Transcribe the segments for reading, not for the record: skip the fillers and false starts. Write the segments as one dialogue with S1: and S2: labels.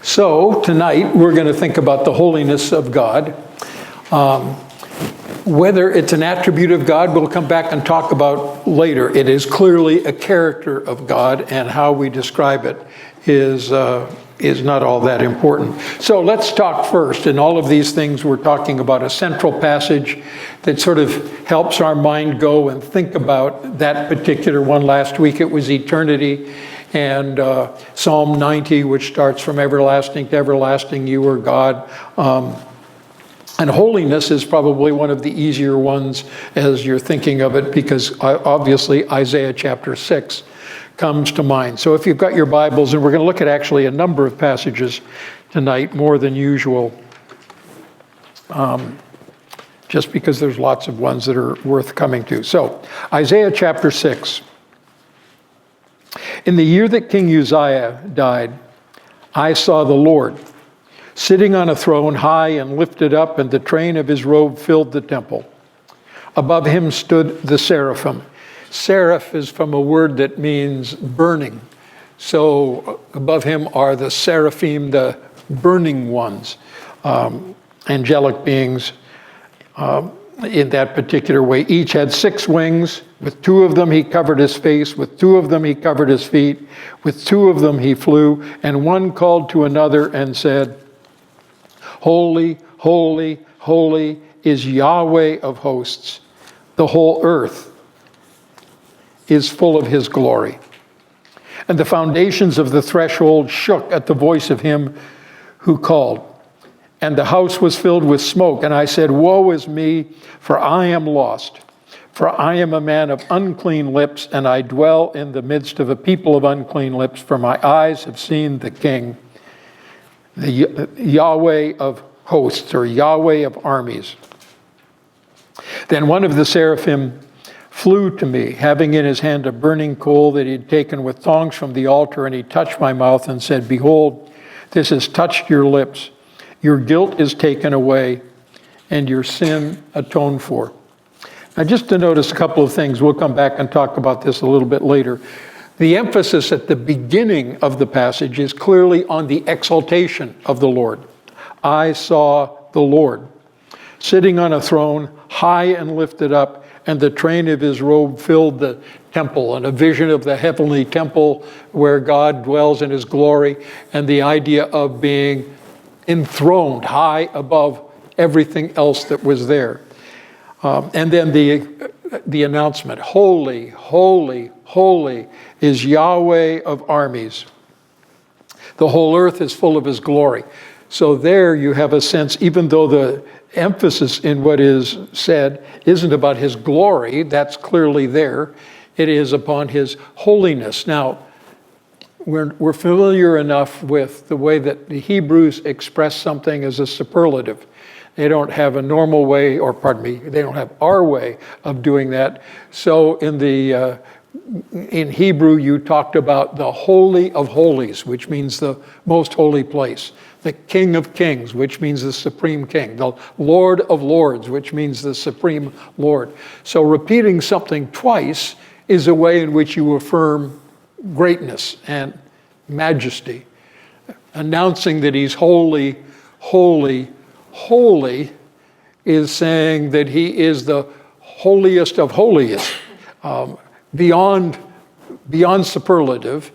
S1: So tonight we're going to think about the holiness of God. Whether it's an attribute of God, we'll come back and talk about later. It is clearly a character of God, and how we describe it is not all that important. So let's talk first. In all of these things, we're talking about a central passage that sort of helps our mind go and think about that particular one. Last week it was eternity, and Psalm 90, which starts from everlasting to everlasting, you are God. And holiness is probably one of the easier ones as you're thinking of it, because obviously Isaiah chapter 6 comes to mind. So if you've got your Bibles, and we're going to look at actually a number of passages tonight, more than usual, just because there's lots of ones that are worth coming to. So Isaiah chapter 6. In the year that King Uzziah died, I saw the Lord sitting on a throne high and lifted up, and the train of his robe filled the temple. Above him stood the seraphim. Seraph is from a word that means burning. So above him are the seraphim, the burning ones, angelic beings in that particular way. Each had 6 wings. With 2 of them he covered his face, with 2 of them he covered his feet, with 2 of them he flew, and one called to another and said, Holy, holy, holy is Yahweh of hosts. The whole earth is full of his glory. And the foundations of the threshold shook at the voice of him who called. And the house was filled with smoke. And I said, Woe is me, for I am lost. For I am a man of unclean lips, and I dwell in the midst of a people of unclean lips, for my eyes have seen the King, the Yahweh of hosts, or Yahweh of armies. Then one of the seraphim flew to me, having in his hand a burning coal that he had taken with tongs from the altar, and he touched my mouth and said, Behold, this has touched your lips. Your guilt is taken away, and your sin atoned for. Now, just to notice a couple of things, we'll come back and talk about this a little bit later. The emphasis at the beginning of the passage is clearly on the exaltation of the Lord. I saw the Lord sitting on a throne, high and lifted up, and the train of his robe filled the temple, and a vision of the heavenly temple where God dwells in his glory, and the idea of being enthroned high above everything else that was there. And then the announcement, Holy, holy, holy is Yahweh of armies. The whole earth is full of his glory. So there you have a sense, even though the emphasis in what is said isn't about his glory, that's clearly there. It is upon his holiness. Now, we're familiar enough with the way that the Hebrews express something as a superlative. They don't have a normal way, or pardon me, they don't have our way of doing that. So in Hebrew, you talked about the Holy of Holies, which means the most holy place. The King of Kings, which means the Supreme King. The Lord of Lords, which means the Supreme Lord. So repeating something twice is a way in which you affirm greatness and majesty. Announcing that he's holy, holy, holy is saying that he is the holiest of holiest, beyond superlative,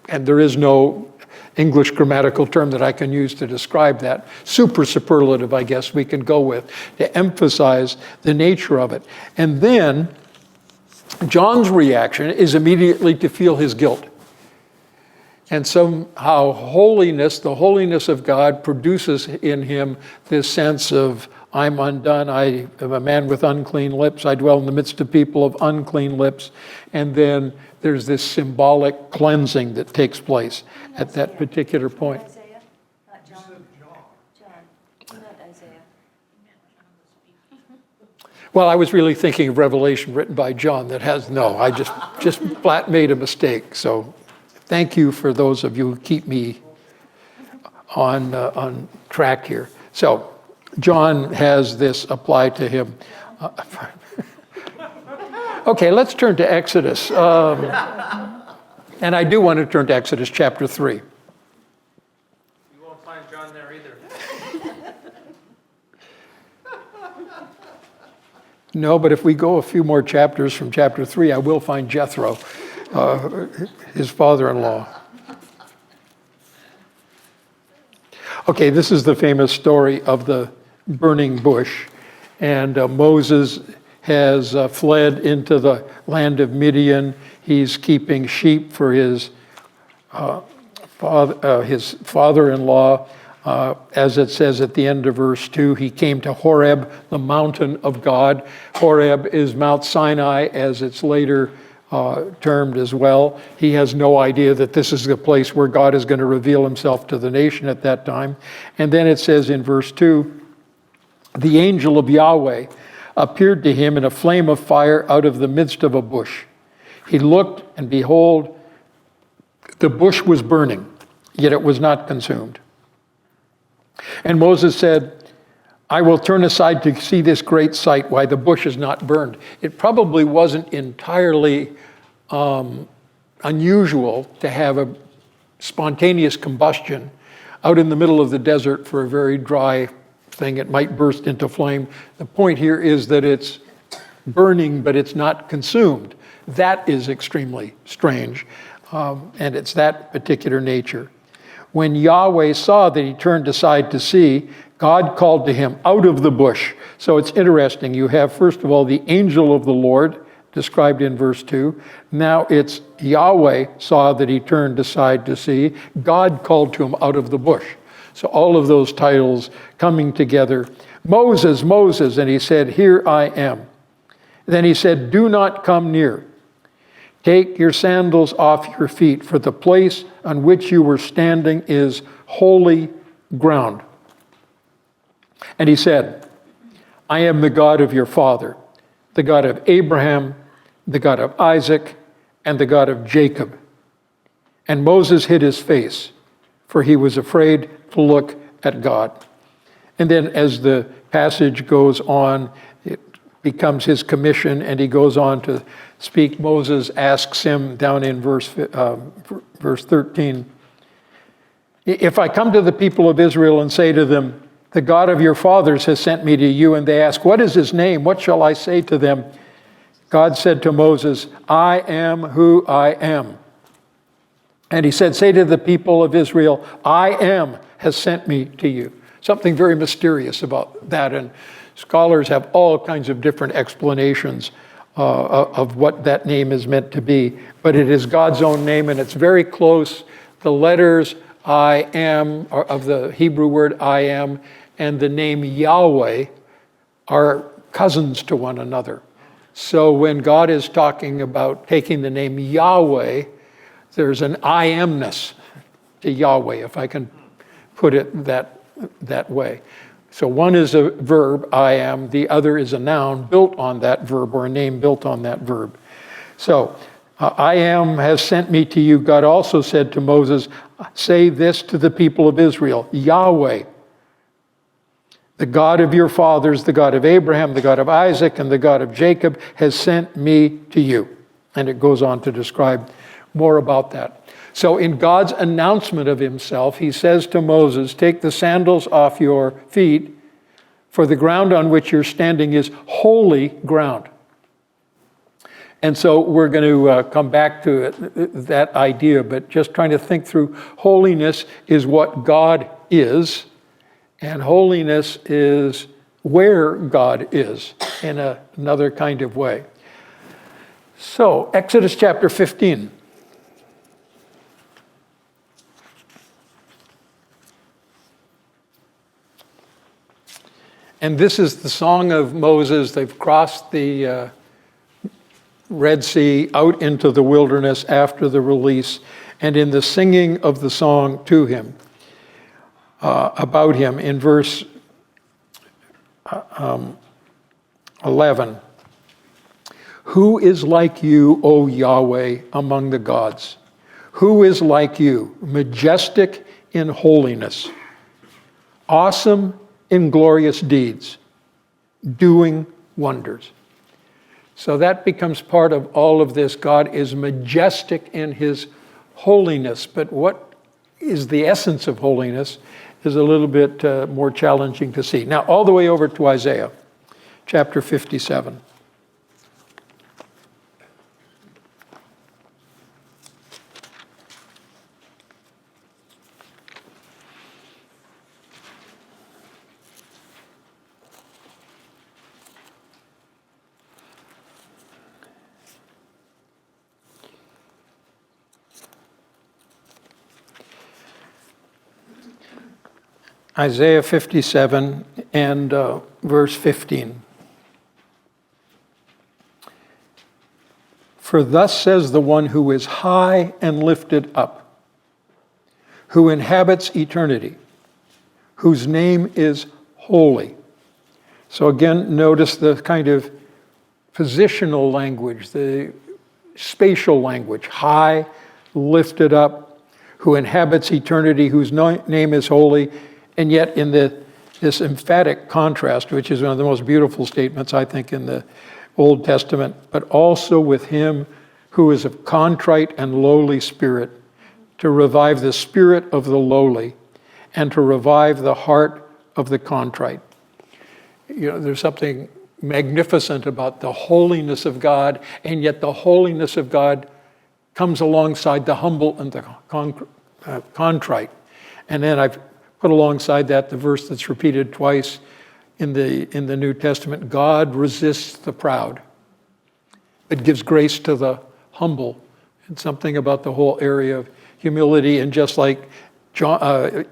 S1: and there is no English grammatical term that I can use to describe that. Super superlative, I guess we can go with, to emphasize the nature of it. And then John's reaction is immediately to feel his guilt. And somehow holiness, the holiness of God, produces in him this sense of, I'm undone, I am a man with unclean lips, I dwell in the midst of people of unclean lips. And then there's this symbolic cleansing that takes place at that particular point.
S2: Isaiah, not John. John, not Isaiah.
S1: Well, I was really thinking of Revelation written by John that has, no, I just flat made a mistake. So thank you for those of you who keep me on track here. So John has this apply to him. Okay, let's turn to Exodus. And I do want to turn to Exodus chapter 3.
S3: down there either.
S1: No, but if we go a few more chapters from chapter 3, I will find Jethro, his father-in-law. Okay, this is the famous story of the burning bush. And Moses has fled into the land of Midian. He's keeping sheep for his father-in-law. As it says at the end of verse 2, he came to Horeb, the mountain of God. Horeb is Mount Sinai, as it's later termed as well. He has no idea that this is the place where God is going to reveal himself to the nation at that time. And then it says in verse 2, the angel of Yahweh appeared to him in a flame of fire out of the midst of a bush. He looked, and behold, the bush was burning, yet it was not consumed. And Moses said, I will turn aside to see this great sight, why the bush is not burned. It probably wasn't entirely unusual to have a spontaneous combustion out in the middle of the desert for a very dry thing. It might burst into flame. The point here is that it's burning, but it's not consumed. That is extremely strange, and it's that particular nature. When Yahweh saw that he turned aside to see, God called to him out of the bush. So it's interesting. You have, first of all, the angel of the Lord described in verse 2. Now it's Yahweh saw that he turned aside to see. God called to him out of the bush. So all of those titles coming together. Moses, Moses, and he said, here I am. Then he said, do not come near. Take your sandals off your feet, for the place on which you were standing is holy ground. And he said, I am the God of your father, the God of Abraham, the God of Isaac, and the God of Jacob. And Moses hid his face, for he was afraid to look at God. And then as the passage goes on, it becomes his commission, and he goes on to speak. Moses asks him down in verse 13, if I come to the people of Israel and say to them, the God of your fathers has sent me to you, and they ask, what is his name? What shall I say to them? God said to Moses, I am who I am. And he said, say to the people of Israel, I am has sent me to you. Something very mysterious about that, and scholars have all kinds of different explanations of what that name is meant to be. But it is God's own name, and it's very close. The letters I am, of the Hebrew word I am, and the name Yahweh are cousins to one another. So when God is talking about taking the name Yahweh, there's an I amness to Yahweh, if I can put it that way. So one is a verb, I am, the other is a noun built on that verb, or a name built on that verb. So I am has sent me to you. God also said to Moses, say this to the people of Israel, Yahweh, the God of your fathers, the God of Abraham, the God of Isaac, and the God of Jacob has sent me to you. And it goes on to describe more about that. So in God's announcement of himself, he says to Moses, take the sandals off your feet, for the ground on which you're standing is holy ground. And so we're going to come back to that idea, but just trying to think through, holiness is what God is, and holiness is where God is in another kind of way. So, Exodus chapter 15. And this is the song of Moses. They've crossed the Red Sea out into the wilderness after the release. And in the singing of the song to him, about him, in verse 11, who is like you, O Yahweh, among the gods? Who is like you, majestic in holiness, awesome in glorious deeds, doing wonders? So that becomes part of all of this. God is majestic in his holiness. But what is the essence of holiness? is a little bit more challenging to see. Now, all the way over to Isaiah, chapter 57. Isaiah 57 and verse 15. For thus says the one who is high and lifted up, who inhabits eternity, whose name is holy. So again, notice the kind of positional language, the spatial language, high, lifted up, who inhabits eternity, whose name is holy. And yet in this emphatic contrast, which is one of the most beautiful statements, I think, in the Old Testament, but also with him who is of contrite and lowly spirit, to revive the spirit of the lowly and to revive the heart of the contrite. You know, there's something magnificent about the holiness of God, and yet the holiness of God comes alongside the humble and the contrite. And then I've put alongside that the verse that's repeated twice in the New Testament: God resists the proud, but gives grace to the humble. And something about the whole area of humility, and just like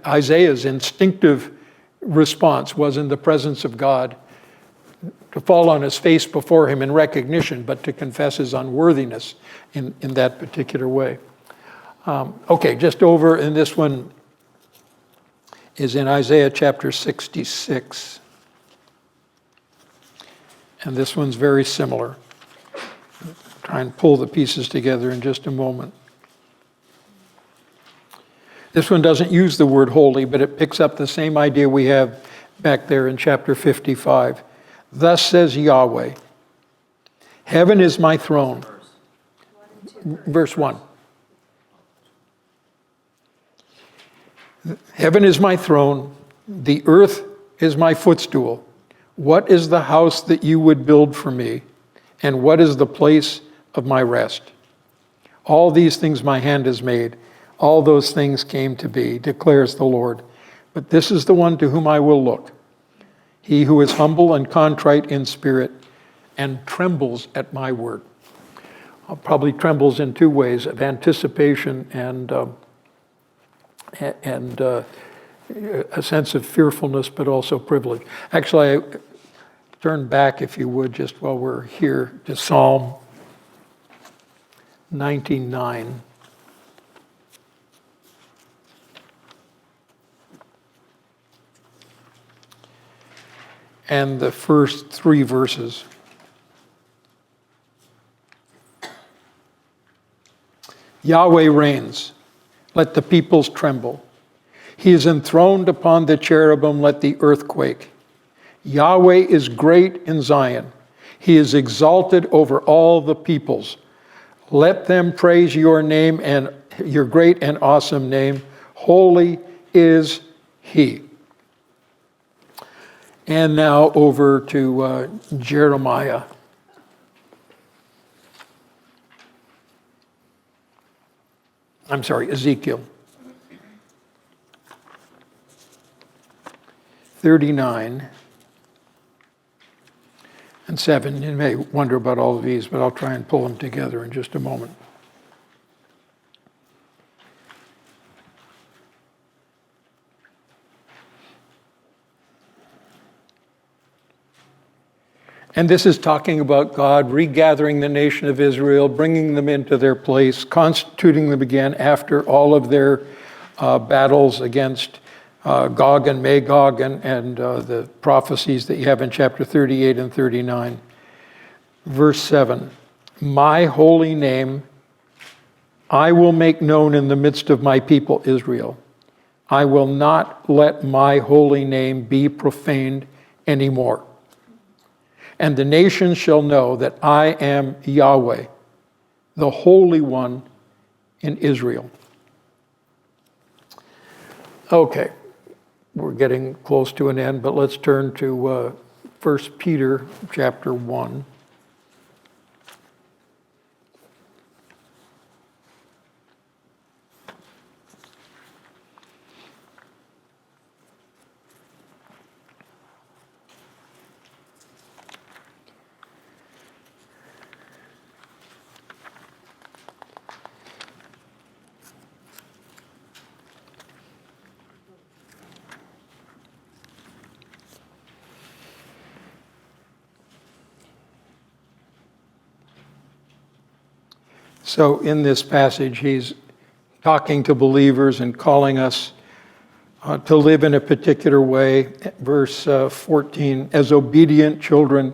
S1: Isaiah's instinctive response was in the presence of God, to fall on his face before him in recognition, but to confess his unworthiness in that particular way. Okay, just over in this one is in Isaiah chapter 66. And this one's very similar. I'll try and pull the pieces together in just a moment. This one doesn't use the word holy, but it picks up the same idea we have back there in chapter 55. Thus says Yahweh, heaven is my throne. Verse 1. Heaven is my throne, the earth is my footstool. What is the house that you would build for me? And what is the place of my rest? All these things my hand has made. All those things came to be, declares the Lord. But this is the one to whom I will look. He who is humble and contrite in spirit and trembles at my word. Probably trembles in two ways, of anticipation and a sense of fearfulness, but also privilege. Actually, I turn back, if you would, just while we're here, to Psalm 99. And the first three verses. Yahweh reigns. Let the peoples tremble. He is enthroned upon the cherubim, let the earth quake. Yahweh is great in Zion. He is exalted over all the peoples. Let them praise your name and your great and awesome name. Holy is he. And now over to Jeremiah. I'm sorry, Ezekiel 39 and 7. You may wonder about all of these, but I'll try and pull them together in just a moment. And this is talking about God regathering the nation of Israel, bringing them into their place, constituting them again after all of their battles against Gog and Magog and the prophecies that you have in chapter 38 and 39. Verse 7, my holy name I will make known in the midst of my people Israel. I will not let my holy name be profaned anymore. And the nations shall know that I am Yahweh, the Holy One in Israel. Okay, we're getting close to an end, but let's turn to 1 Peter chapter 1. So in this passage, he's talking to believers and calling us to live in a particular way. Verse 14, as obedient children,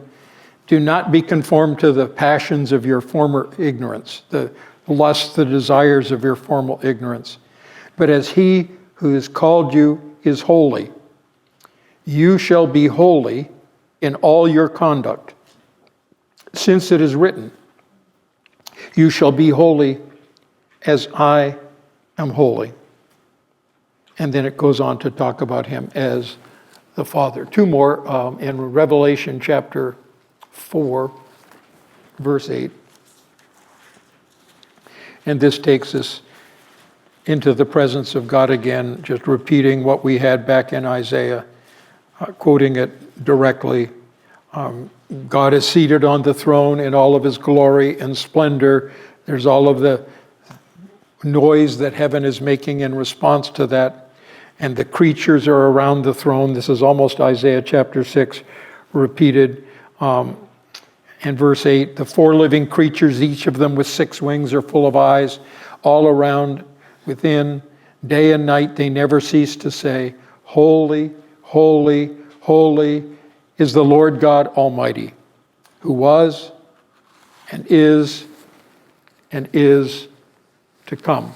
S1: do not be conformed to the passions of your former ignorance, the lusts, the desires of your former ignorance. But as he who has called you is holy, you shall be holy in all your conduct. Since it is written, you shall be holy as I am holy. And then it goes on to talk about him as the Father. Two more in Revelation chapter 4, verse 8. And this takes us into the presence of God again, just repeating what we had back in Isaiah, quoting it directly. God is seated on the throne in all of his glory and splendor. There's all of the noise that heaven is making in response to that. And the creatures are around the throne. This is almost Isaiah chapter 6 repeated. In verse 8, the four living creatures, each of them with 6 wings, are full of eyes all around within. Day and night they never cease to say, holy, holy, holy is the Lord God Almighty, who was and is to come.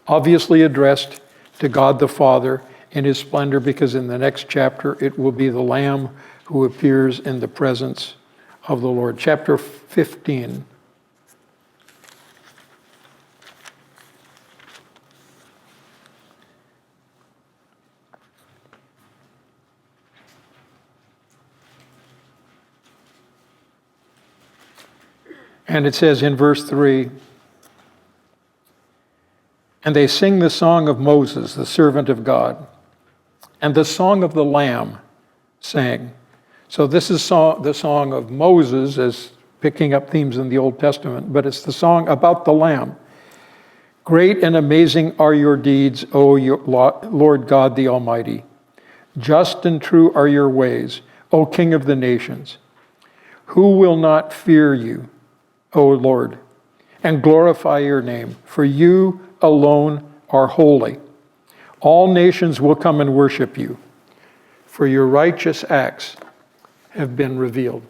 S1: Obviously addressed to God the Father in his splendor, because in the next chapter it will be the Lamb who appears in the presence of the Lord. Chapter 15. And it says in verse 3, and they sing the song of Moses, the servant of God, and the song of the Lamb sang. So this is the song of Moses, as picking up themes in the Old Testament, but it's the song about the Lamb. Great and amazing are your deeds, O Lord God the Almighty. Just and true are your ways, O King of the nations. Who will not fear you, O Lord, and glorify your name? For you alone are holy. All nations will come and worship you, for your righteous acts have been revealed.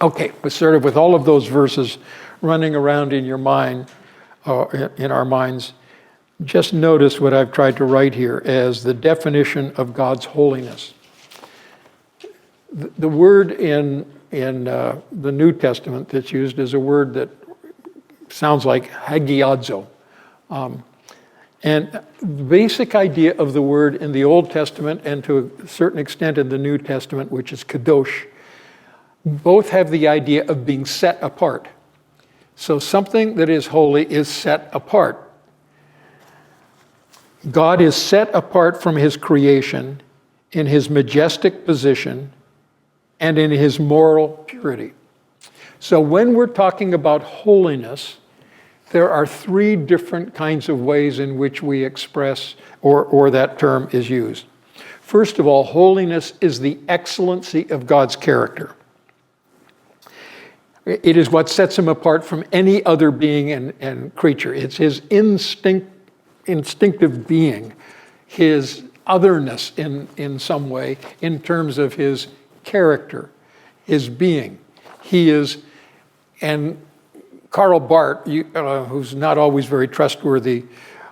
S1: Okay, but sort of with all of those verses running around in your mind, in our minds, just notice what I've tried to write here as the definition of God's holiness. The word in the New Testament that's used is a word that sounds like hagiadzo. And the basic idea of the word in the Old Testament and to a certain extent in the New Testament, which is kadosh, both have the idea of being set apart. So something that is holy is set apart. God is set apart from his creation in his majestic position and in his moral purity. So when we're talking about holiness, there are 3 different kinds of ways in which we express or that term is used. First of all, holiness is the excellency of God's character. It is what sets him apart from any other being and creature. It's his instinctive being, his otherness in some way, in terms of his character, his being. He is, and Karl Barth, who's not always very trustworthy,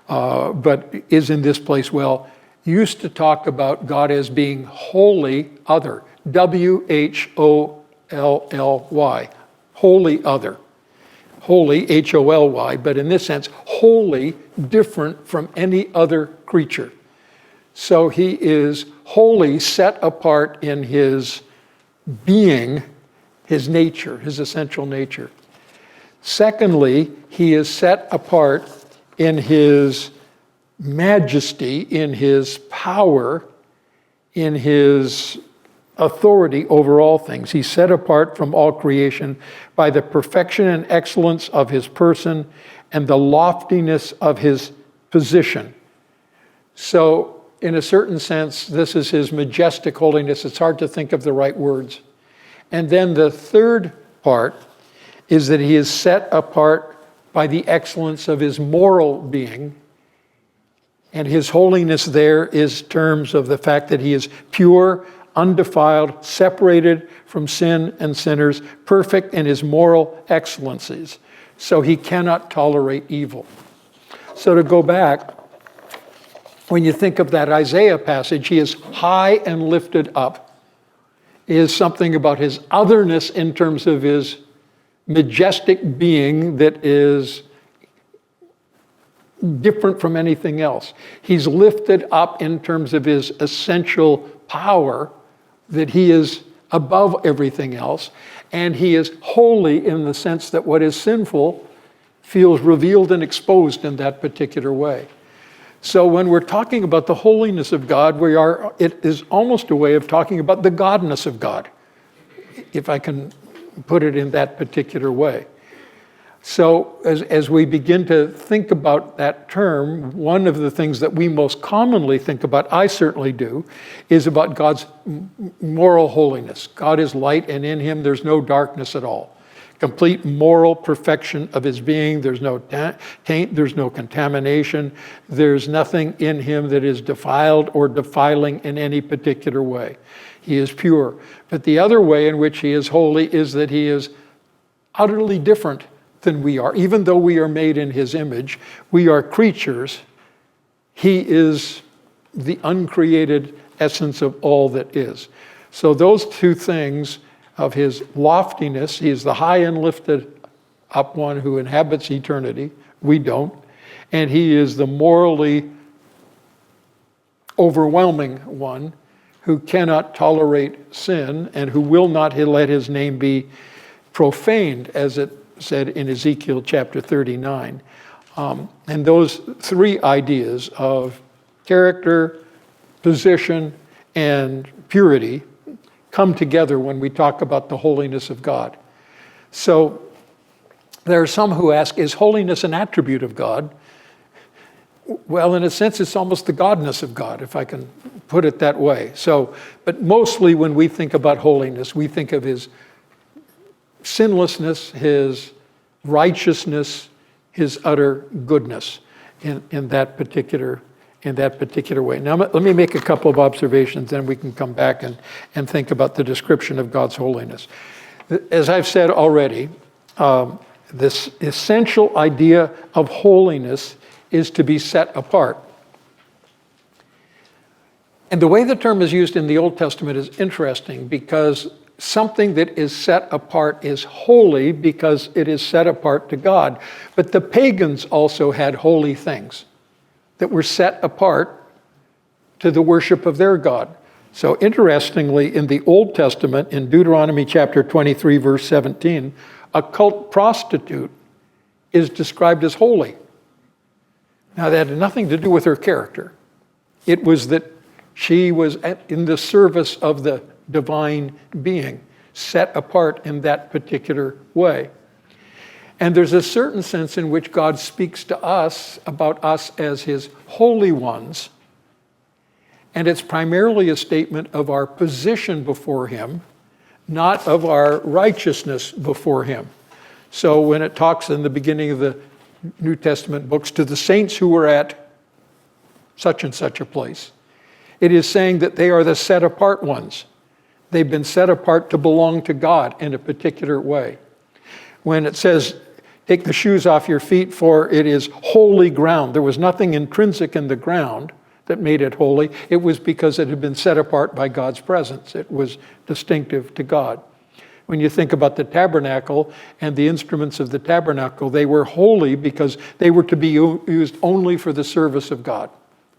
S1: but is in this place well, used to talk about God as being wholly other, W-H-O-L-L-Y, wholly other, holy, H-O-L-Y, but in this sense, wholly different from any other creature. So he is wholly set apart in his being, his nature, his essential nature. Secondly, he is set apart in his majesty, in his power, in his authority over all things. He's set apart from all creation by the perfection and excellence of his person and the loftiness of his position. So, in a certain sense, this is his majestic holiness. It's hard to think of the right words. And then the third part is that he is set apart by the excellence of his moral being. And his holiness there is terms of the fact that he is pure, undefiled, separated from sin and sinners, perfect in his moral excellencies. So he cannot tolerate evil. So to go back, when you think of that Isaiah passage, he is high and lifted up. Is something about his otherness in terms of his majestic being that is different from anything else. He's lifted up in terms of his essential power, that he is above everything else, and he is holy in the sense that what is sinful feels revealed and exposed in that particular way. So when we're talking about the holiness of God, it is almost a way of talking about the godness of God, if I can put it in that particular way. So as we begin to think about that term, one of the things that we most commonly think about, I certainly do, is about God's moral holiness. God is light, and in him there's no darkness at all. Complete moral perfection of his being. There's no taint, there's no contamination. There's nothing in him that is defiled or defiling in any particular way. He is pure. But the other way in which he is holy is that he is utterly different than we are. Even though we are made in his image, we are creatures. He is the uncreated essence of all that is. So those two things of his loftiness, he is the high and lifted up one who inhabits eternity. We don't. And he is the morally overwhelming one who cannot tolerate sin and who will not let his name be profaned, as it said in Ezekiel chapter 39. And those three ideas of character, position, and purity come together when we talk about the holiness of God. So there are some who ask, is holiness an attribute of God? Well, in a sense, it's almost the godness of God, if I can put it that way. So, but mostly when we think about holiness, we think of his sinlessness, his righteousness, his utter goodness in that particular way. Now, let me make a couple of observations, then we can come back and think about the description of God's holiness. As I've said already, this essential idea of holiness is to be set apart. And the way the term is used in the Old Testament is interesting, because something that is set apart is holy because it is set apart to God. But the pagans also had holy things that were set apart to the worship of their God. So interestingly, in the Old Testament, in Deuteronomy chapter 23, verse 17, a cult prostitute is described as holy. Now, that had nothing to do with her character. It was that she was in the service of the divine being, set apart in that particular way. And there's a certain sense in which God speaks to us about us as his holy ones. And it's primarily a statement of our position before him, not of our righteousness before him. So when it talks in the beginning of the New Testament books to the saints who were at such and such a place, it is saying that they are the set apart ones. They've been set apart to belong to God in a particular way. When it says, take the shoes off your feet, for it is holy ground, there was nothing intrinsic in the ground that made it holy. It was because it had been set apart by God's presence. It was distinctive to God. When you think about the tabernacle and the instruments of the tabernacle, they were holy because they were to be used only for the service of God.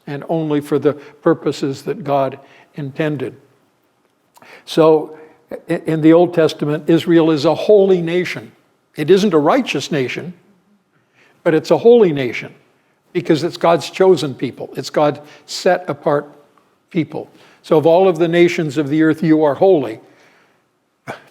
S1: and only for the purposes that God intended. So in the Old Testament, Israel is a holy nation. It isn't a righteous nation, but it's a holy nation because it's God's chosen people. It's God's set apart people. So of all of the nations of the earth, you are holy.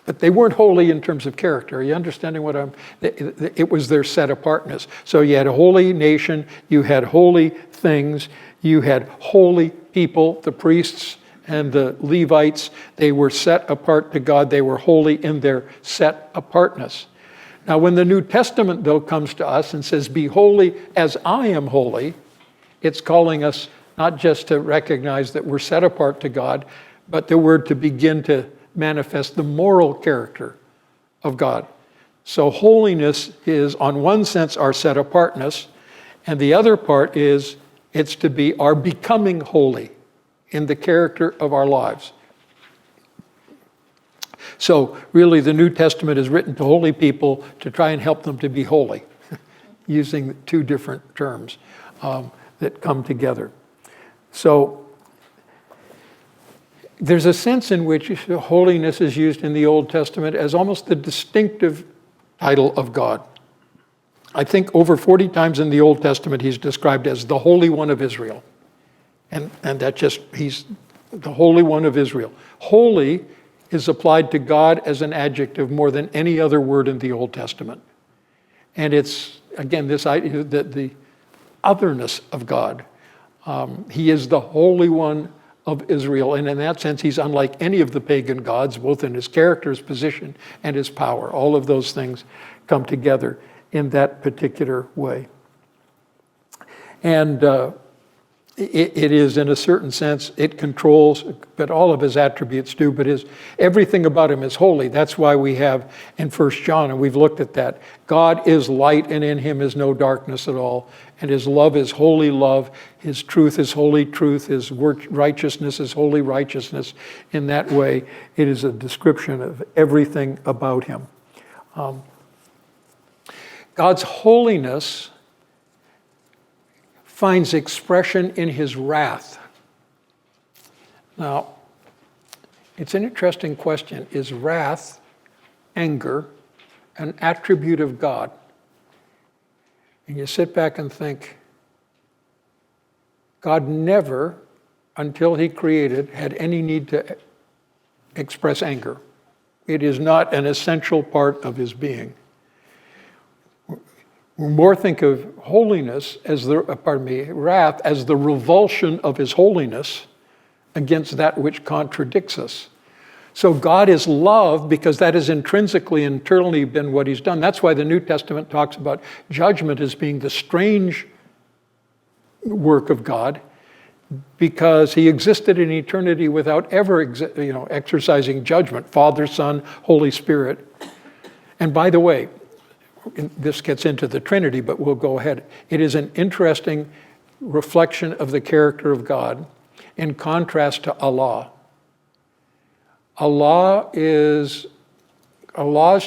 S1: But they weren't holy in terms of character. Are you understanding what it was their set apartness. So you had a holy nation, you had holy things, you had holy people, the priests and the Levites. They were set apart to God. They were holy in their set apartness. Now, when the New Testament, though, comes to us and says, be holy as I am holy, it's calling us not just to recognize that we're set apart to God, but the word to begin to manifest the moral character of God. So holiness is, on one sense, our set apartness, and the other part is it's to be our becoming holy in the character of our lives. So really the New Testament is written to holy people to try and help them to be holy, using two different terms that come together. So there's a sense in which holiness is used in the Old Testament as almost the distinctive title of God. I think over 40 times in the Old Testament he's described as the Holy One of Israel. And that just, he's the Holy One of Israel. Holy is applied to God as an adjective more than any other word in the Old Testament. And it's, again, this idea that the otherness of God. He is the Holy One of Israel. And in that sense, he's unlike any of the pagan gods, both in his character, his position, and his power. All of those things come together in that particular way. And it is, in a certain sense, it controls, but all of his attributes do, but everything about him is holy. That's why we have in 1 John, and we've looked at that, God is light and in him is no darkness at all. And his love is holy love. His truth is holy truth. His righteousness is holy righteousness. In that way, it is a description of everything about him. God's holiness finds expression in his wrath. Now, it's an interesting question. Is wrath, anger, an attribute of God? And you sit back and think, God never, until he created, had any need to express anger. It is not an essential part of his being. We more think of holiness as wrath as the revulsion of his holiness against that which contradicts us. So God is love because that has intrinsically, internally been what he's done. That's why the New Testament talks about judgment as being the strange work of God, because he existed in eternity without ever exercising judgment, Father, Son, Holy Spirit. And by the way, this gets into the Trinity, but we'll go ahead. It is an interesting reflection of the character of God in contrast to Allah. Allah's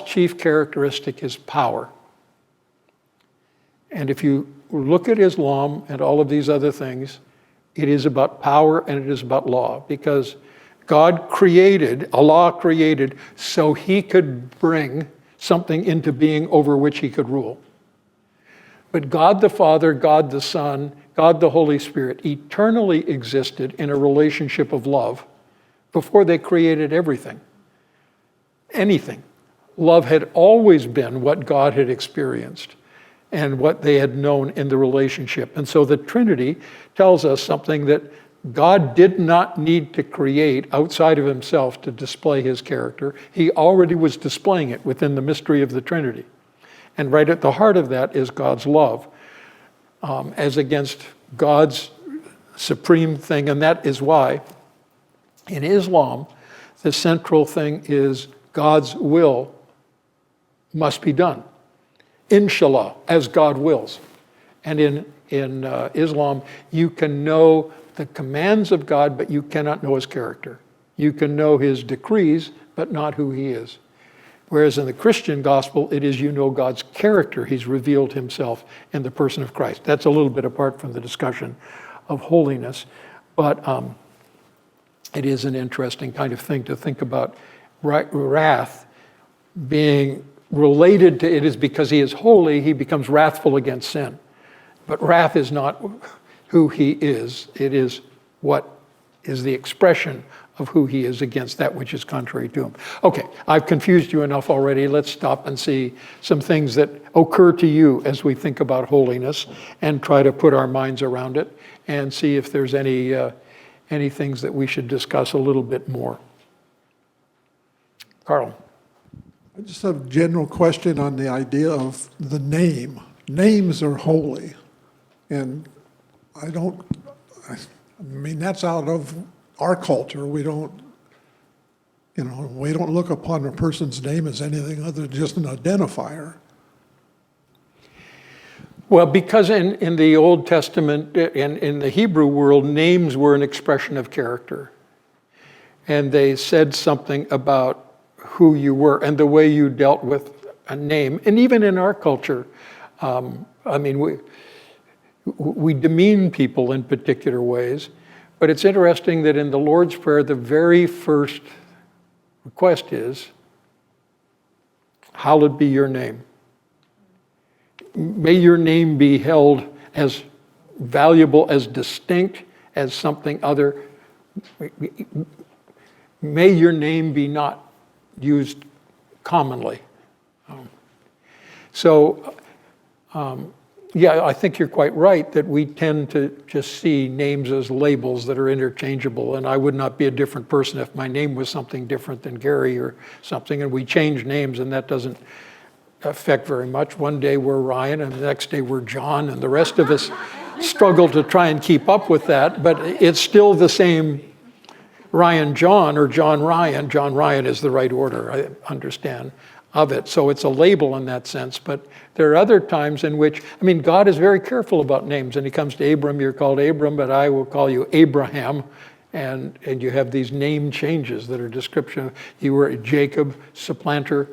S1: chief characteristic is power. And if you look at Islam and all of these other things, it is about power and it is about law, because Allah created so he could bring something into being over which he could rule. But God the Father, God the Son, God the Holy Spirit eternally existed in a relationship of love before they created everything, anything. Love had always been what God had experienced and what they had known in the relationship. And so the Trinity tells us something that God did not need to create outside of himself to display his character. He already was displaying it within the mystery of the Trinity. And right at the heart of that is God's love, as against God's supreme thing. And that is why in Islam, the central thing is God's will must be done. Inshallah, as God wills. And in Islam, you can know the commands of God, but you cannot know his character. You can know his decrees, but not who he is. Whereas in the Christian gospel, it is you know God's character. He's revealed himself in the person of Christ. That's a little bit apart from the discussion of holiness. But it is an interesting kind of thing to think about wrath being related to it is because he is holy, he becomes wrathful against sin. But wrath is not who he is. It is what is the expression of who he is against that which is contrary to him. Okay, I've confused you enough already. Let's stop and see some things that occur to you as we think about holiness and try to put our minds around it and see if there's any things that we should discuss a little bit more. Carl.
S2: I just have a general question on the idea of the name. Names are holy. And I mean, that's out of our culture. We don't look upon a person's name as anything other than just an identifier.
S1: Well, because in the Old Testament, in the Hebrew world, names were an expression of character. And they said something about who you were and the way you dealt with a name. And even in our culture, I mean, we demean people in particular ways. But it's interesting that in the Lord's Prayer, the very first request is, hallowed be your name. May your name be held as valuable, as distinct as something other. May your name be not used commonly. Yeah, I think you're quite right that we tend to just see names as labels that are interchangeable, and I would not be a different person if my name was something different than Gary or something, and we change names and that doesn't affect very much. One day we're Ryan and the next day we're John, and the rest of us struggle to try and keep up with that, but it's still the same Ryan John or John Ryan. John Ryan is the right order, I understand, of it. So it's a label in that sense. But there are other times in which, I mean, God is very careful about names. And he comes to Abram, you're called Abram, but I will call you Abraham. And you have these name changes that are description. You were Jacob, supplanter.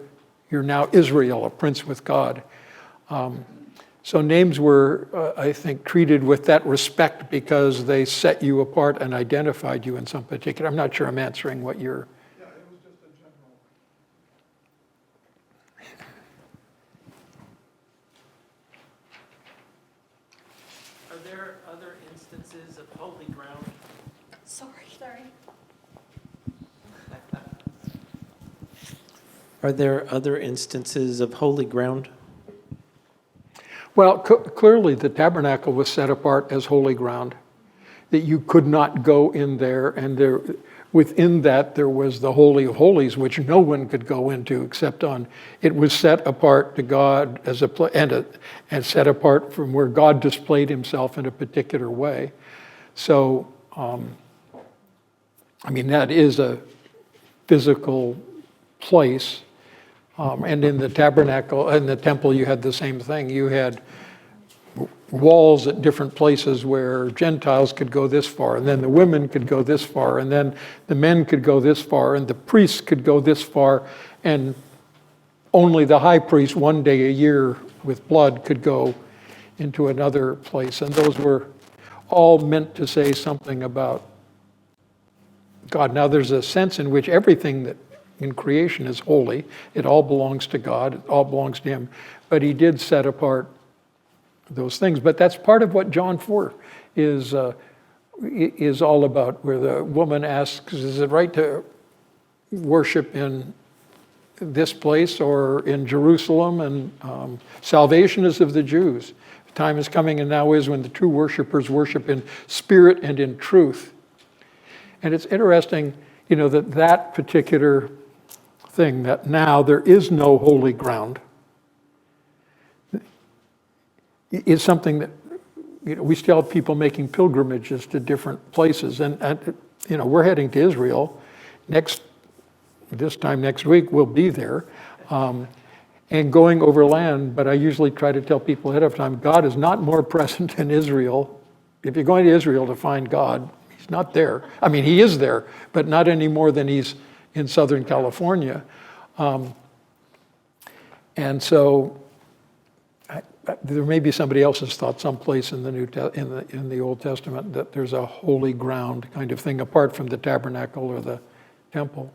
S1: You're now Israel, a prince with God. So names were, I think, treated with that respect because they set you apart and identified you in some particular. I'm not sure I'm answering what you're.
S2: Yeah, it was just a general.
S3: Are there other instances of holy ground?
S4: Sorry.
S3: Are there other instances of holy ground?
S1: Well, clearly the tabernacle was set apart as holy ground, that you could not go in there, and there, within that there was the Holy of Holies, which no one could go into except on, it was set apart to God as and set apart from where God displayed himself in a particular way. So, I mean, that is a physical place. And in the tabernacle, in the temple, you had the same thing. You had walls at different places where Gentiles could go this far, and then the women could go this far, and then the men could go this far, and the priests could go this far, and only the high priest one day a year with blood could go into another place. And those were all meant to say something about God. Now, there's a sense in which everything that in creation is holy. It all belongs to God. It all belongs to him. But he did set apart those things. But that's part of what John 4 is all about, where the woman asks, is it right to worship in this place or in Jerusalem? And salvation is of the Jews. The time is coming and now is when the true worshipers worship in spirit and in truth. And it's interesting, that particular thing, that now there is no holy ground, is something that we still have people making pilgrimages to different places, and we're heading to Israel this time next week. We'll be there, and going overland. But I usually try to tell people ahead of time, God is not more present in Israel. If you're going to Israel to find God, he's not there. I mean, he is there, but not any more than he's in Southern California. And so there may be somebody else's thought someplace in the in the Old Testament that there's a holy ground kind of thing apart from the tabernacle or the temple.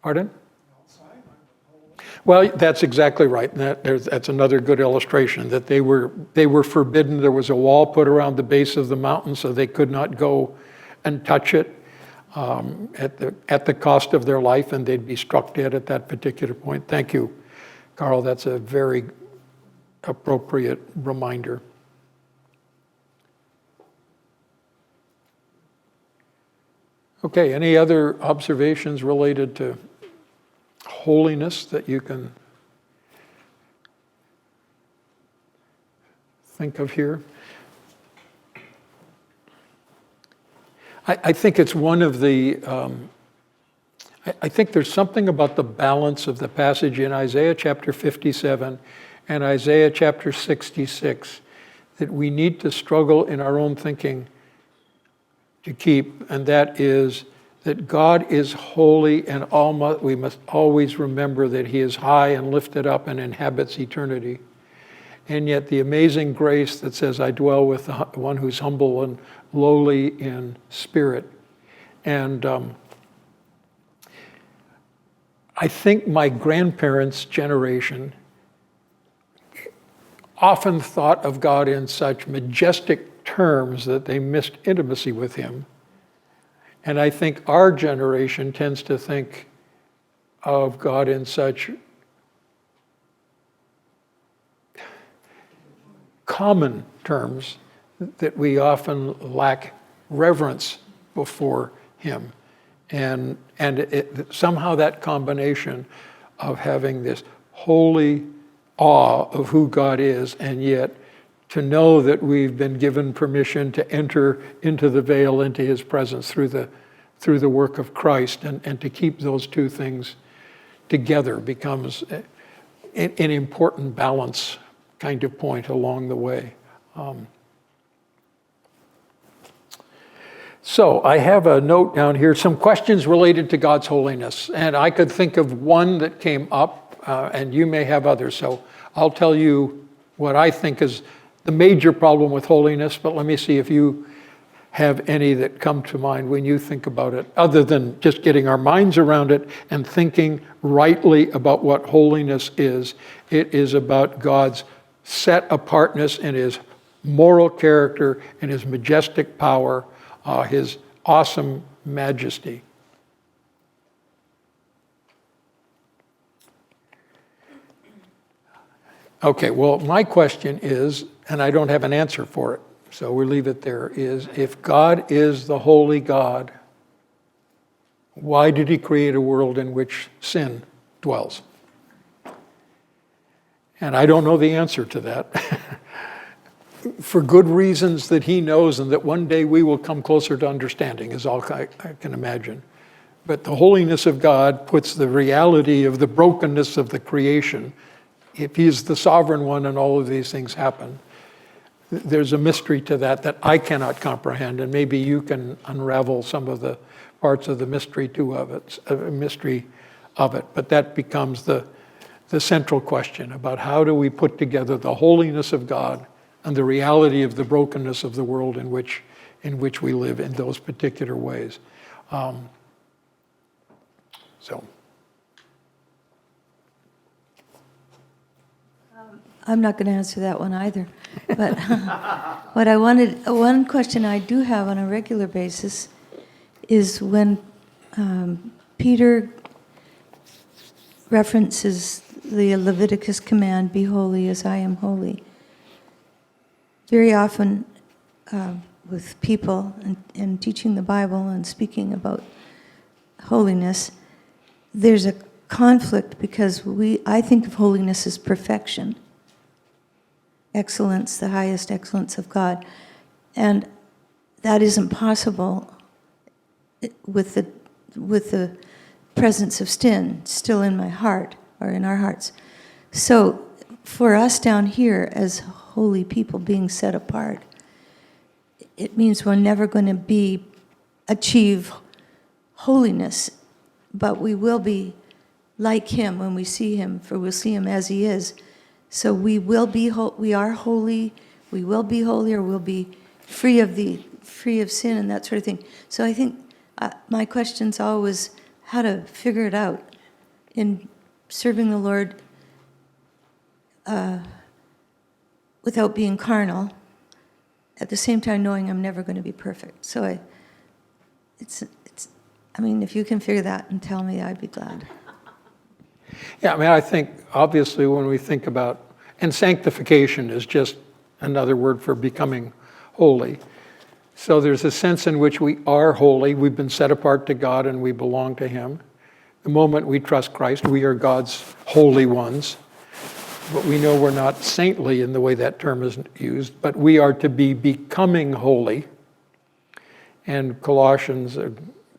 S1: Pardon? Well, that's exactly right. And that's another good illustration, that they were forbidden. There was a wall put around the base of the mountain so they could not go and touch it at the cost of their life, and they'd be struck dead at that particular point. Thank you, Carl. That's a very appropriate reminder. Okay, any other observations related to holiness that you can think of here? I think it's one of the, I think there's something about the balance of the passage in Isaiah chapter 57 and Isaiah chapter 66 that we need to struggle in our own thinking to keep, and that is that God is holy and we must always remember that he is high and lifted up and inhabits eternity. And yet the amazing grace that says, I dwell with the one who's humble and lowly in spirit. And I think my grandparents' generation often thought of God in such majestic terms that they missed intimacy with him. And I think our generation tends to think of God in such common terms that we often lack reverence before him. And somehow that combination of having this holy awe of who God is, and yet to know that we've been given permission to enter into the veil, into his presence through the work of Christ, and to keep those two things together becomes an important balance kind of point along the way. So I have a note down here, some questions related to God's holiness. And I could think of one that came up, and you may have others. So I'll tell you what I think is the major problem with holiness, but let me see if you have any that come to mind when you think about it, other than just getting our minds around it and thinking rightly about what holiness is. It is about God's set apartness and his moral character and his majestic power, his awesome majesty. Okay, well, my question is, and I don't have an answer for it, so we'll leave it there, is if God is the holy God, why did he create a world in which sin dwells? And I don't know the answer to that. For good reasons that he knows, and that one day we will come closer to understanding, is all I can imagine. But the holiness of God puts the reality of the brokenness of the creation. If he's the sovereign one and all of these things happen, there's a mystery to that I cannot comprehend, and maybe you can unravel some of the parts of the mystery of it. But that becomes the central question about how do we put together the holiness of God and the reality of the brokenness of the world in which we live in those particular ways.
S4: I'm not going to answer that one either. But one question I do have on a regular basis is when Peter references the Leviticus command, be holy as I am holy. Very often with people and teaching the Bible and speaking about holiness, there's a conflict because I think of holiness as perfection. Excellence, the highest excellence of God. And that isn't possible with the presence of sin still in my heart or in our hearts. So for us down here as holy people being set apart, it means we're never going to achieve holiness, but we will be like him when we see him, for we'll see him as he is. So we will be we are holy, we will be holy, or we'll be free of sin and that sort of thing. So I think my question's always how to figure it out in serving the Lord without being carnal, at the same time knowing I'm never going to be perfect. So I mean, if you can figure that and tell me, I'd be glad.
S1: Yeah, I mean, I think obviously when we think about, and sanctification is just another word for becoming holy. So there's a sense in which we are holy, we've been set apart to God and we belong to him. The moment we trust Christ, we are God's holy ones. But we know we're not saintly in the way that term is used, but we are to be becoming holy. And Colossians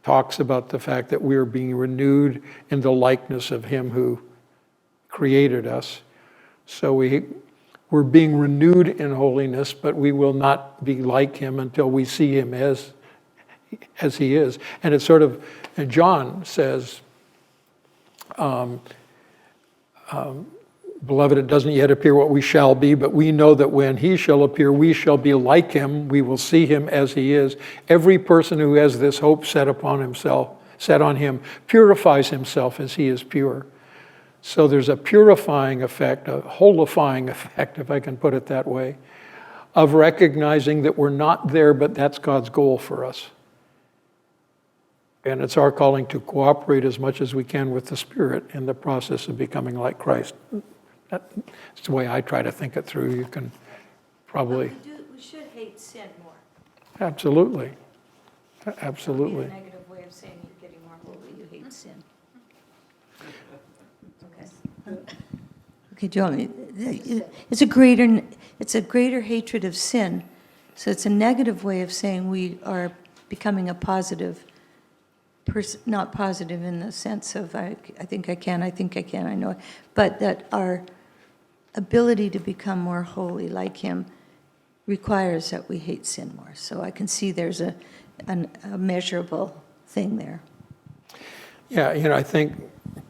S1: talks about the fact that we are being renewed in the likeness of him who created us. So we're being renewed in holiness, but we will not be like him until we see him as he is. And it's sort of, and John says, beloved, it doesn't yet appear what we shall be, but we know that when he shall appear, we shall be like him. We will see him as he is. Every person who has this hope set on him, purifies himself as he is pure. So there's a purifying effect, a holifying effect, if I can put it that way, of recognizing that we're not there, but that's God's goal for us. And it's our calling to cooperate as much as we can with the Spirit in the process of becoming like Christ. That's the way I try to think it through. You can probably...
S4: We should hate sin more.
S1: Absolutely. Absolutely.
S4: That would be a negative way of saying you're getting more holy, you hate sin. Okay, Joel, it's a greater hatred of sin. So it's a negative way of saying we are becoming a positive person, not positive in the sense of I think I can, I know it, but that our ability to become more holy like him requires that we hate sin more. So I can see there's a measurable thing there.
S1: Yeah, I think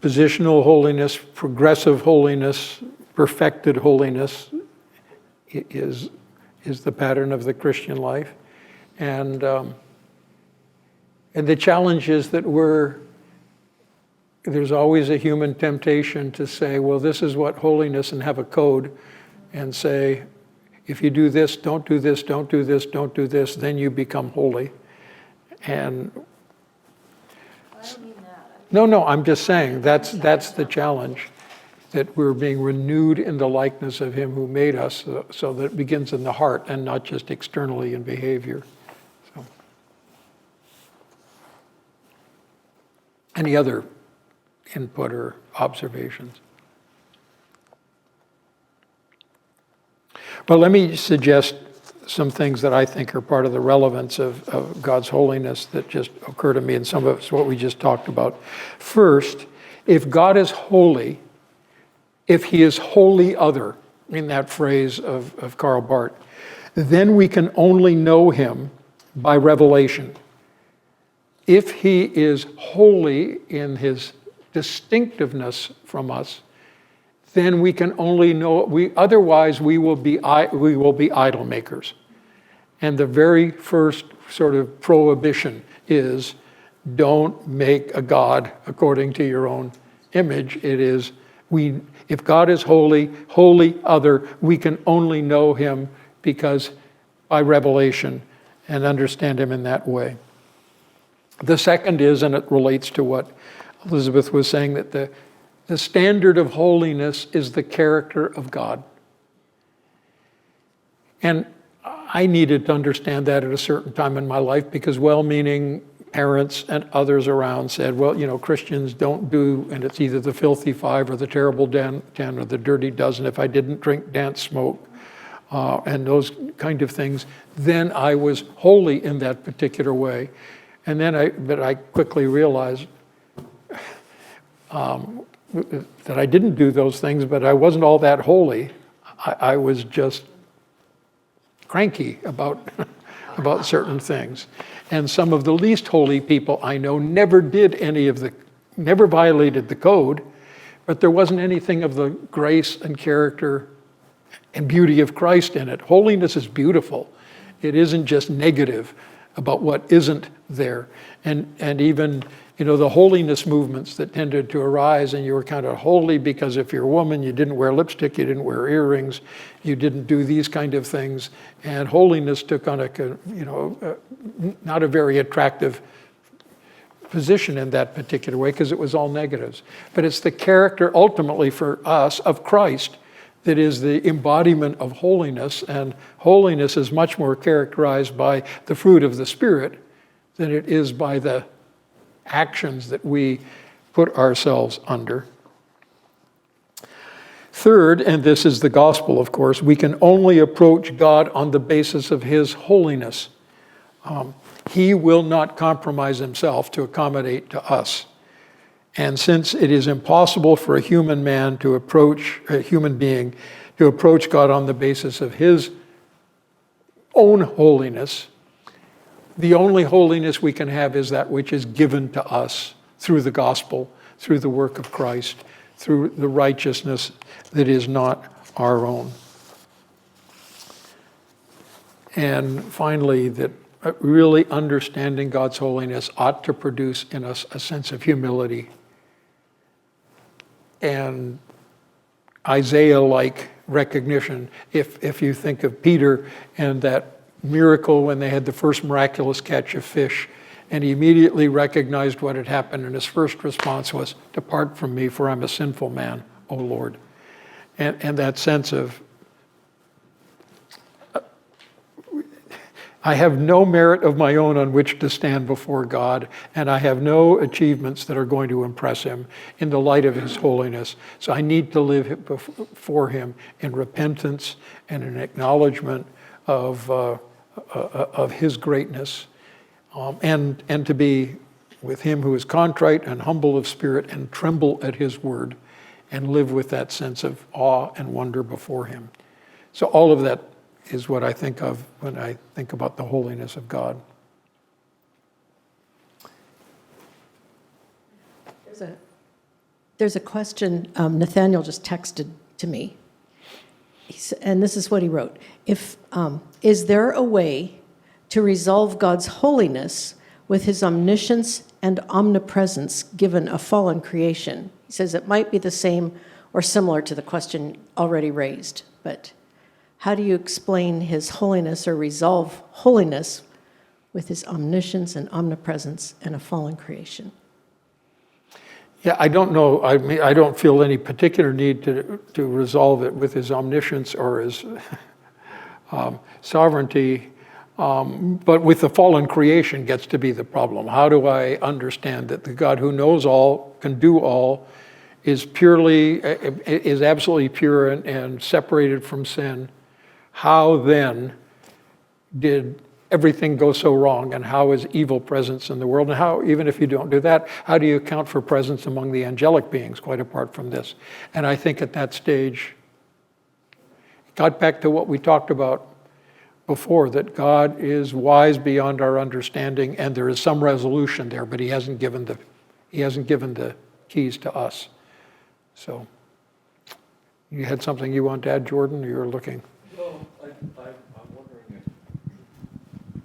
S1: positional holiness, progressive holiness, perfected holiness is the pattern of the Christian life. And the challenge is that there's always a human temptation to say, well, this is what holiness, and have a code and say, if you do this, don't do this, don't do this, don't do this, then you become holy. And
S4: I don't mean that.
S1: no, I'm just saying that's the challenge, that we're being renewed in the likeness of him who made us, so that it begins in the heart and not just externally in behavior. So. Any other input or observations? Well, let me suggest some things that I think are part of the relevance of God's holiness that just occur to me, and some of it's what we just talked about. First, if God is holy, if he is wholly other, in that phrase of Karl Barth, then we can only know him by revelation. If he is holy in his distinctiveness from us, then we can only know, otherwise we will be idol makers. And the very first sort of prohibition is, don't make a God according to your own image. It is, if God is holy, wholly other, we can only know him because by revelation and understand him in that way. The second is, and it relates to what Elizabeth was saying, that the standard of holiness is the character of God. And I needed to understand that at a certain time in my life, because well-meaning parents and others around said, well, Christians don't do, and it's either the filthy five or the terrible 10 or the dirty dozen. If I didn't drink, dance, smoke, and those kind of things, then I was holy in that particular way. And then I quickly realized that I didn't do those things, but I wasn't all that holy. I was just cranky about certain things. And some of the least holy people I know never violated the code, but there wasn't anything of the grace and character and beauty of Christ in it. Holiness is beautiful. It isn't just negative about what isn't there. And even, the holiness movements that tended to arise, and you were kind of holy because if you're a woman, you didn't wear lipstick, you didn't wear earrings, you didn't do these kind of things. And holiness took on not a very attractive position in that particular way because it was all negatives. But it's the character ultimately for us of Christ that is the embodiment of holiness, and holiness is much more characterized by the fruit of the Spirit than it is by the actions that we put ourselves under. Third, and this is the gospel, of course, we can only approach God on the basis of His holiness. He will not compromise Himself to accommodate to us. And since it is impossible for a human being to approach God on the basis of his own holiness, the only holiness we can have is that which is given to us through the gospel, through the work of Christ, through the righteousness that is not our own. And finally, that really understanding God's holiness ought to produce in us a sense of humility and Isaiah-like recognition. If you think of Peter and that miracle when they had the first miraculous catch of fish, and he immediately recognized what had happened, and his first response was, "Depart from me, for I'm a sinful man, O Lord." And that sense of, I have no merit of my own on which to stand before God, and I have no achievements that are going to impress Him in the light of His holiness. So I need to live before Him in repentance and in acknowledgement of His greatness, and to be with Him who is contrite and humble of spirit and tremble at His word and live with that sense of awe and wonder before Him. So all of that is what I think of when I think about the holiness of God.
S5: There's a question Nathaniel just texted to me, and this is what he wrote. Is there a way to resolve God's holiness with His omniscience and omnipresence given a fallen creation? He says it might be the same or similar to the question already raised, but how do you explain His holiness or resolve holiness with His omniscience and omnipresence and a fallen creation?
S1: Yeah, I don't know. I mean, I don't feel any particular need to resolve it with His omniscience or His sovereignty, but with the fallen creation gets to be the problem. How do I understand that the God who knows all, can do all, is absolutely pure and separated from sin? How then did everything go so wrong, and how is evil presence in the world? And how, even if you don't do that, how do you account for presence among the angelic beings, quite apart from this? And I think at that stage, it got back to what we talked about before, that God is wise beyond our understanding, and there is some resolution there, but He hasn't given the keys to us. So, you had something you want to add, Jordan, or you're looking?
S6: Well, I'm wondering if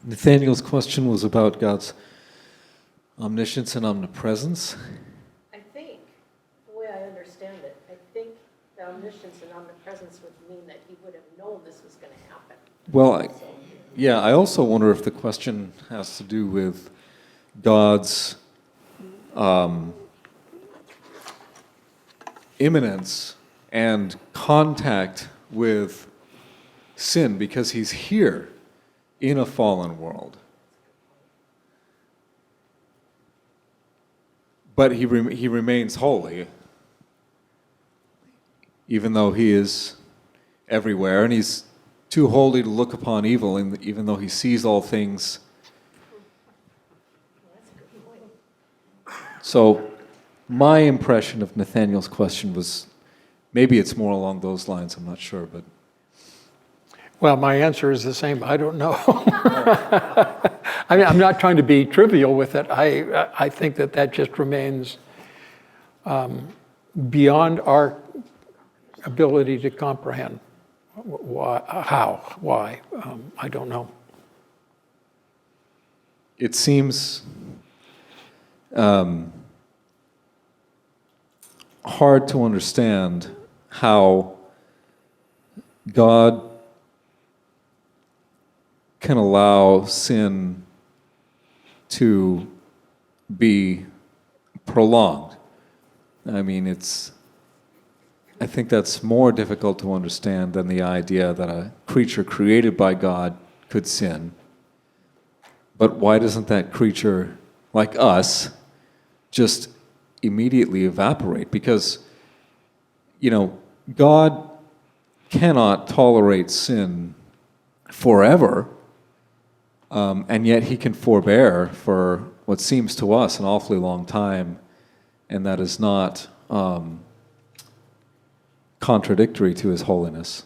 S6: Nathaniel's question was about God's omniscience and omnipresence.
S5: I think, the way I understand it, I think the omniscience and omnipresence would mean that He would have known this was going to happen.
S6: Well, yeah, I also wonder if the question has to do with God's immanence and contact with sin, because He's here in a fallen world. But he remains holy, even though He is everywhere, and He's too holy to look upon evil, and even though He sees all things. So my impression of Nathaniel's question was, maybe it's more along those lines, I'm not sure, but...
S1: Well, my answer is the same. I don't know. I mean, I'm not trying to be trivial with it. I think that just remains beyond our ability to comprehend. Why? How? Why? I don't know.
S6: It seems hard to understand how God can allow sin to be prolonged. I mean, I think that's more difficult to understand than the idea that a creature created by God could sin. But why doesn't that creature, like us, just immediately evaporate? Because, God cannot tolerate sin forever, and yet he can forbear for what seems to us an awfully long time, and that is not contradictory to his holiness.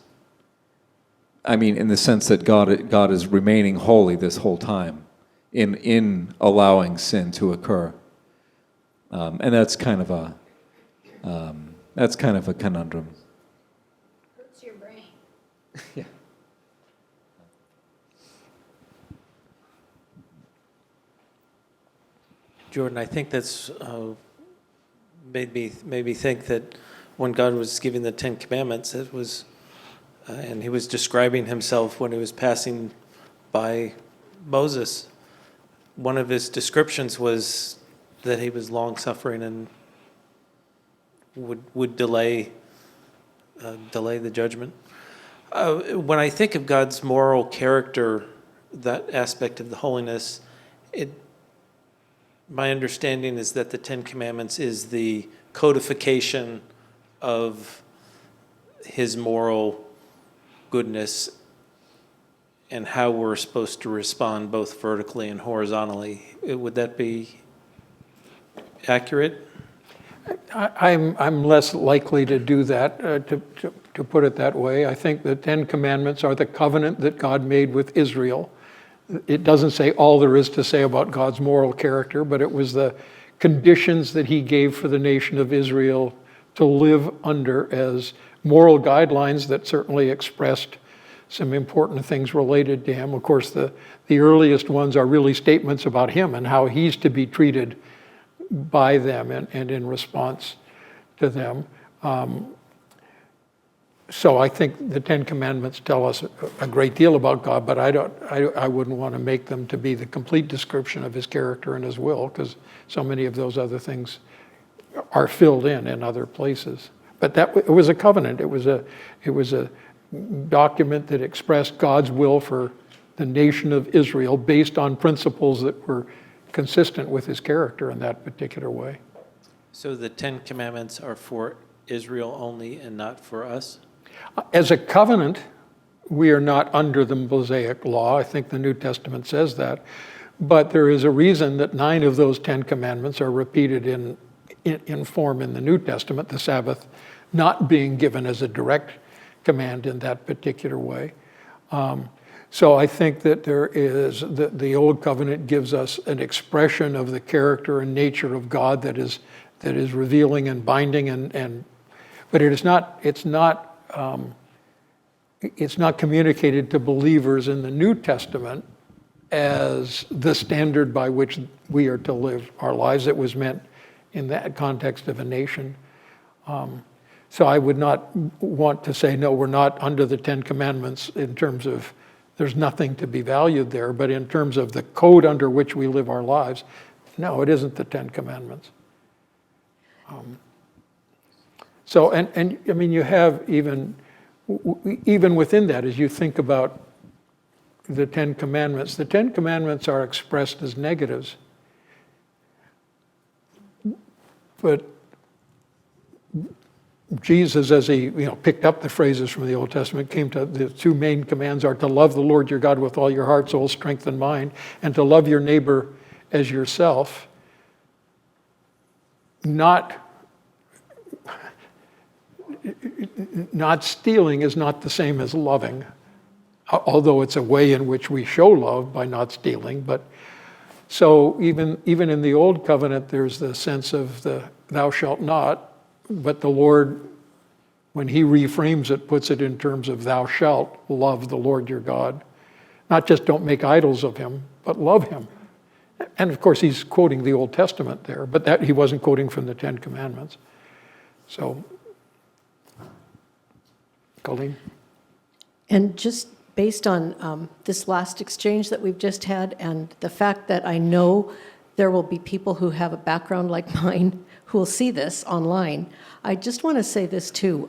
S6: I mean, in the sense that God is remaining holy this whole time in allowing sin to occur, and that's kind of a conundrum.
S7: Hurts your brain.
S6: Yeah.
S3: Jordan, I think that's made me think that when God was giving the Ten Commandments, it was, and he was describing himself when he was passing by Moses. One of his descriptions was that he was long-suffering and would delay the judgment. When I think of God's moral character, that aspect of the holiness, my understanding is that the Ten Commandments is the codification of his moral goodness and how we're supposed to respond both vertically and horizontally. Would that be accurate?
S1: I'm less likely to do that, to put it that way. I think the Ten Commandments are the covenant that God made with Israel. It doesn't say all there is to say about God's moral character, but it was the conditions that he gave for the nation of Israel to live under as moral guidelines that certainly expressed some important things related to him. Of course, the earliest ones are really statements about him and how he's to be treated by them and in response to them. So I think the Ten Commandments tell us a great deal about God, but I wouldn't want to make them to be the complete description of his character and his will, because so many of those other things are filled in other places. But it was a covenant. It was a document that expressed God's will for the nation of Israel based on principles that were consistent with his character in that particular way.
S3: So the Ten Commandments are for Israel only and not for us?
S1: As a covenant, we are not under the Mosaic law. I think the New Testament says that. But there is a reason that 9 of those 10 commandments are repeated in form in the New Testament, the Sabbath not being given as a direct command in that particular way. So I think that the Old Covenant gives us an expression of the character and nature of God that is revealing and binding, but it's not communicated to believers in the New Testament as the standard by which we are to live our lives. It was meant in that context of a nation. So I would not want to say, no, we're not under the Ten Commandments in terms of there's nothing to be valued there, but in terms of the code under which we live our lives, no, it isn't the Ten Commandments. So, and I mean, you have even within that, as you think about the Ten Commandments are expressed as negatives. But Jesus, as he picked up the phrases from the Old Testament, came to the 2 main commands are to love the Lord your God with all your heart, soul, strength, and mind, and to love your neighbor as yourself. Not stealing is not the same as loving, although it's a way in which we show love by not stealing. But so even in the Old Covenant, there's the sense of the thou shalt not, but the Lord, when he reframes it, puts it in terms of thou shalt love the Lord your God. Not just don't make idols of him, but love him. And of course, he's quoting the Old Testament there, but that he wasn't quoting from the Ten Commandments. So, Colleen?
S5: And just based on this last exchange that we've just had and the fact that I know there will be people who have a background like mine who will see this online, I just want to say this too.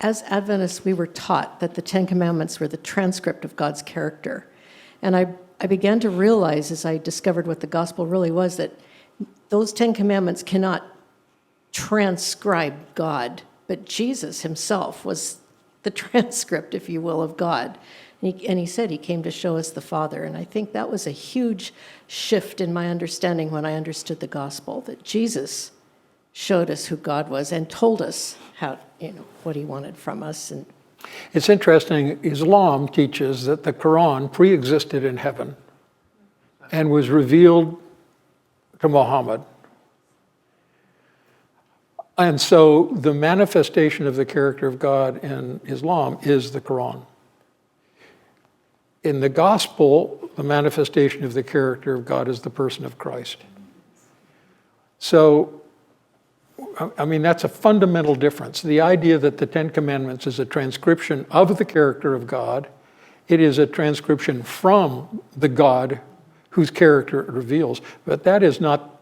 S5: As Adventists, we were taught that the Ten Commandments were the transcript of God's character. And I began to realize as I discovered what the gospel really was that those Ten Commandments cannot transcribe God, but Jesus himself was the transcript, if you will, of God. And he said he came to show us the Father. And I think that was a huge shift in my understanding when I understood the gospel, that Jesus showed us who God was and told us how, what he wanted from us. And
S1: It's interesting, Islam teaches that the Quran pre-existed in heaven and was revealed to Muhammad. And so the manifestation of the character of God in Islam is the Quran. In the gospel, the manifestation of the character of God is the person of Christ. So, I mean, that's a fundamental difference. The idea that the Ten Commandments is a transcription of the character of God, it is a transcription from the God whose character it reveals. But that is not,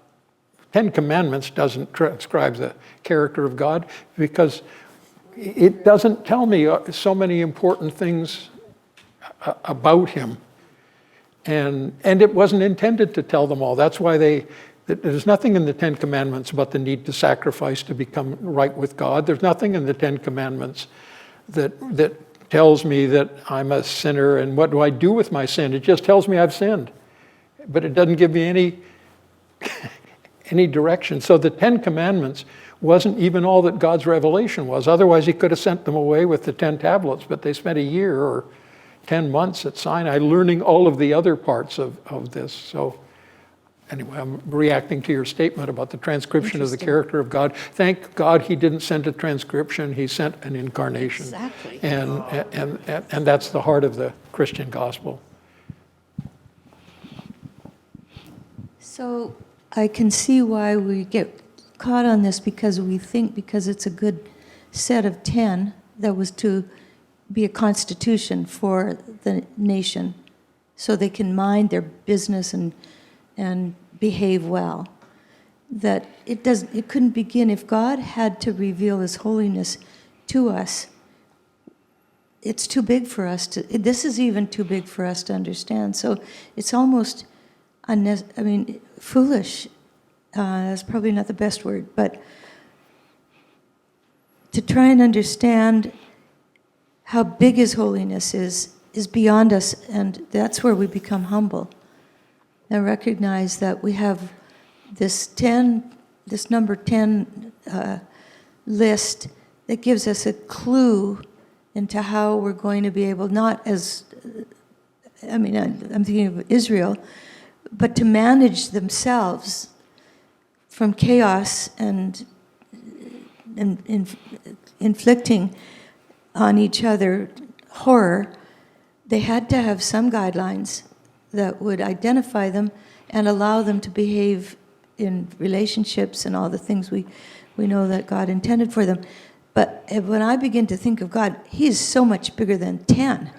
S1: Ten Commandments doesn't transcribe the character of God because it doesn't tell me so many important things about him. And it wasn't intended to tell them all. That's why there's nothing in the Ten Commandments about the need to sacrifice to become right with God. There's nothing in the Ten Commandments that tells me that I'm a sinner and what do I do with my sin. It just tells me I've sinned. But it doesn't give me any direction. So the Ten Commandments wasn't even all that God's revelation was. Otherwise, he could have sent them away with the 10 tablets, but they spent a year or 10 months at Sinai learning all of the other parts of this. So anyway, I'm reacting to your statement about the transcription of the character of God. Thank God he didn't send a transcription, he sent an incarnation.
S5: Exactly.
S1: And that's the heart of the Christian gospel.
S4: So I can see why we get caught on this, because we think because it's a good set of 10 that was to be a constitution for the nation so they can mind their business and behave well, that it couldn't begin. If God had to reveal his holiness to us, it's too big for us this is even too big for us to understand. So it's almost foolish. That's probably not the best word, but to try and understand how big his holiness is beyond us, and that's where we become humble and recognize that we have this number 10 list that gives us a clue into how we're going to be able, not as, I'm thinking of Israel, but to manage themselves from chaos and inflicting on each other horror. They had to have some guidelines that would identify them and allow them to behave in relationships and all the things we know that God intended for them. But when I begin to think of God, he is so much bigger than 10,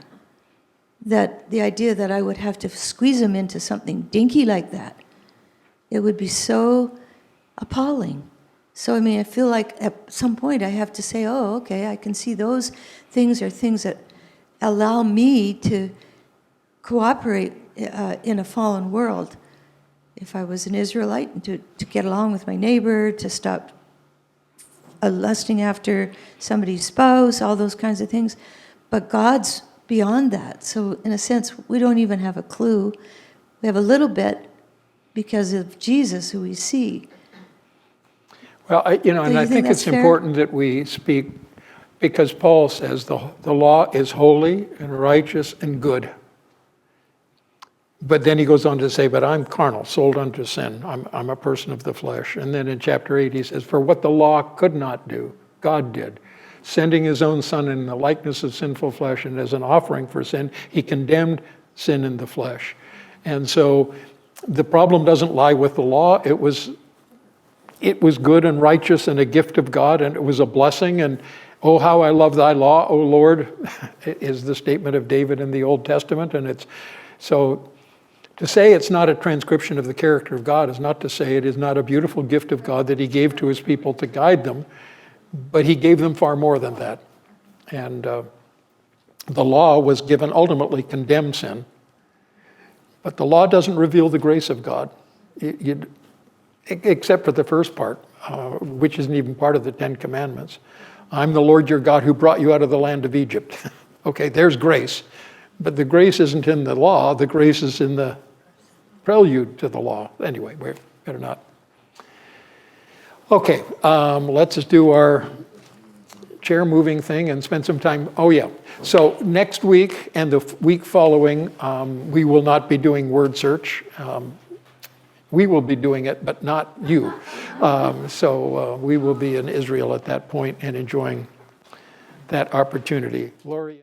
S4: that the idea that I would have to squeeze him into something dinky like that, it would be so appalling. So, I feel like at some point I have to say, oh, okay, I can see those things are things that allow me to cooperate in a fallen world. If I was an Israelite, to get along with my neighbor, to stop lusting after somebody's spouse, all those kinds of things. But God's beyond that. So in a sense, we don't even have a clue. We have a little bit because of Jesus, who we see.
S1: Well, I think it's important that we speak, because Paul says the law is holy and righteous and good. But then he goes on to say, but I'm carnal, sold unto sin. I'm a person of the flesh. And then in chapter 8, he says, for what the law could not do, God did. Sending his own son in the likeness of sinful flesh and as an offering for sin, he condemned sin in the flesh. And so the problem doesn't lie with the law. It was good and righteous and a gift of God, and it was a blessing. And oh, how I love thy law, O Lord, is the statement of David in the Old Testament. And it's so to say it's not a transcription of the character of God is not to say it is not a beautiful gift of God that he gave to his people to guide them, but he gave them far more than that. And the law was given ultimately condemn sin, but the law doesn't reveal the grace of God, except for the first part, which isn't even part of the Ten Commandments. I'm the Lord your God who brought you out of the land of Egypt. Okay, there's grace. But the grace isn't in the law, the grace is in the prelude to the law. Anyway, we better not. Okay, let's just do our chair moving thing and spend some time. Oh yeah, so next week and the week following, we will not be doing word search. We will be doing it, but not you. So we will be in Israel at that point and enjoying that opportunity. Glory.